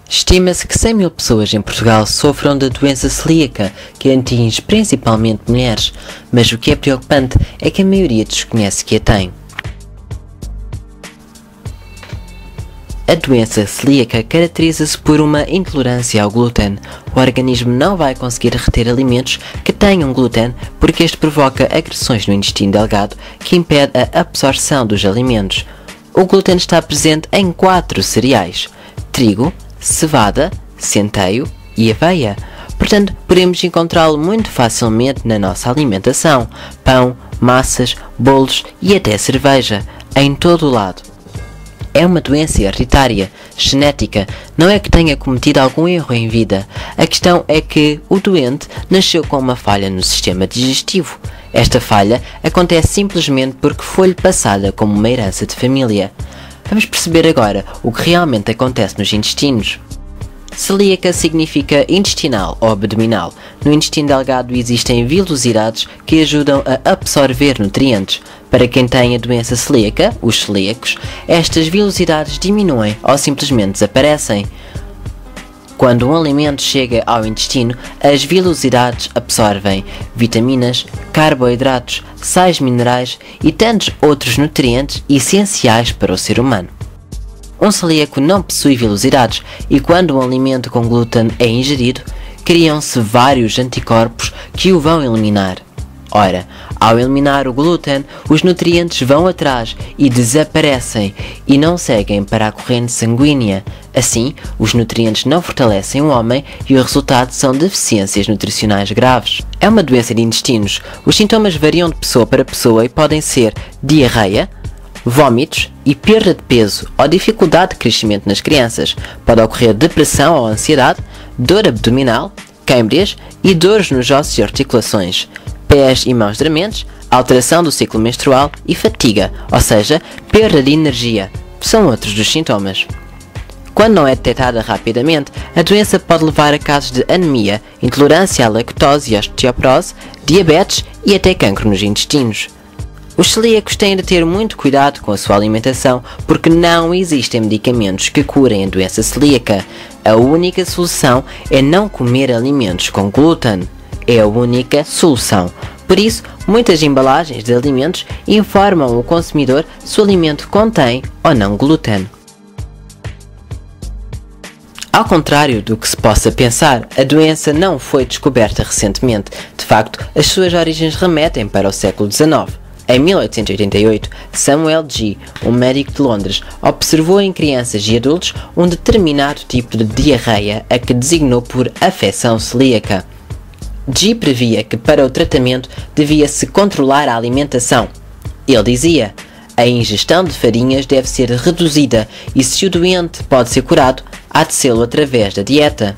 Estima-se que 100 mil pessoas em Portugal sofram da doença celíaca, que atinge principalmente mulheres, mas o que é preocupante é que a maioria desconhece que a tem. A doença celíaca caracteriza-se por uma intolerância ao glúten. O organismo não vai conseguir reter alimentos que tenham glúten porque este provoca agressões no intestino delgado que impede a absorção dos alimentos. O glúten está presente em 4 cereais: trigo, cevada, centeio e aveia. Portanto, podemos encontrá-lo muito facilmente na nossa alimentação: pão, massas, bolos e até cerveja, em todo o lado. É uma doença hereditária, genética, não é que tenha cometido algum erro em vida. A questão é que o doente nasceu com uma falha no sistema digestivo. Esta falha acontece simplesmente porque foi-lhe passada como uma herança de família. Vamos perceber agora o que realmente acontece nos intestinos. Celíaca significa intestinal ou abdominal. No intestino delgado existem vilosidades que ajudam a absorver nutrientes. Para quem tem a doença celíaca, os celíacos, estas vilosidades diminuem ou simplesmente desaparecem. Quando um alimento chega ao intestino, as vilosidades absorvem vitaminas, carboidratos, sais minerais e tantos outros nutrientes essenciais para o ser humano. Um celíaco não possui vilosidades e quando um alimento com glúten é ingerido, criam-se vários anticorpos que o vão eliminar. Ora, ao eliminar o glúten, os nutrientes vão atrás e desaparecem e não seguem para a corrente sanguínea. Assim, os nutrientes não fortalecem o homem e o resultado são deficiências nutricionais graves. É uma doença de intestinos. Os sintomas variam de pessoa para pessoa e podem ser diarreia, vômitos e perda de peso ou dificuldade de crescimento nas crianças. Pode ocorrer depressão ou ansiedade, dor abdominal, câimbras e dores nos ossos e articulações, pés e mãos dormentes, alteração do ciclo menstrual e fatiga, ou seja, perda de energia, são outros dos sintomas. Quando não é detectada rapidamente, a doença pode levar a casos de anemia, intolerância à lactose e osteoporose, diabetes e até cancro nos intestinos. Os celíacos têm de ter muito cuidado com a sua alimentação porque não existem medicamentos que curem a doença celíaca. A única solução é não comer alimentos com glúten. É a única solução. Por isso, muitas embalagens de alimentos informam o consumidor se o alimento contém ou não glúten. Ao contrário do que se possa pensar, a doença não foi descoberta recentemente. De facto, as suas origens remetem para o século XIX. Em 1888, Samuel G., um médico de Londres, observou em crianças e adultos um determinado tipo de diarreia, a que designou por afecção celíaca. G. previa que para o tratamento devia-se controlar a alimentação. Ele dizia: a ingestão de farinhas deve ser reduzida e se o doente pode ser curado, há de sê-lo através da dieta.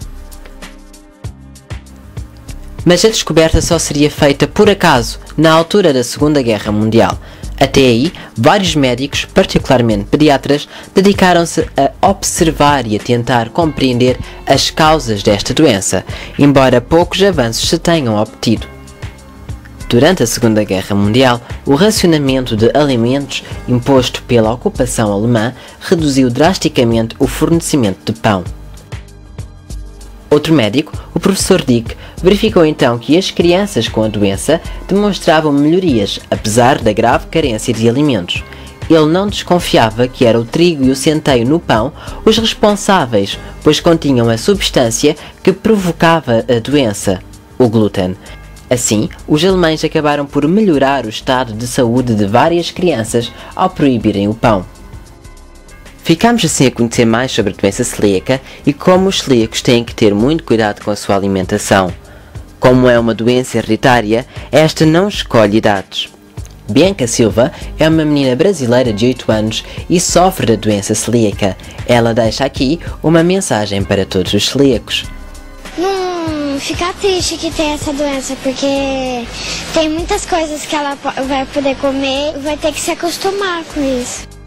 Mas a descoberta só seria feita por acaso, na altura da Segunda Guerra Mundial. Até aí, vários médicos, particularmente pediatras, dedicaram-se a observar e a tentar compreender as causas desta doença, embora poucos avanços se tenham obtido. Durante a Segunda Guerra Mundial, o racionamento de alimentos imposto pela ocupação alemã reduziu drasticamente o fornecimento de pão. Outro médico, o professor Dick, verificou então que as crianças com a doença demonstravam melhorias, apesar da grave carência de alimentos. Ele não desconfiava que era o trigo e o centeio no pão os responsáveis, pois continham a substância que provocava a doença, o glúten. Assim, os alemães acabaram por melhorar o estado de saúde de várias crianças ao proibirem o pão. Ficamos assim a conhecer mais sobre a doença celíaca e como os celíacos têm que ter muito cuidado com a sua alimentação. Como é uma doença hereditária, esta não escolhe idades. Bianca Silva é uma menina brasileira de 8 anos e sofre da doença celíaca. Ela deixa aqui uma mensagem para todos os celíacos. Não ficar triste que tem essa doença, porque tem muitas coisas que ela vai poder comer e vai ter que se acostumar com isso.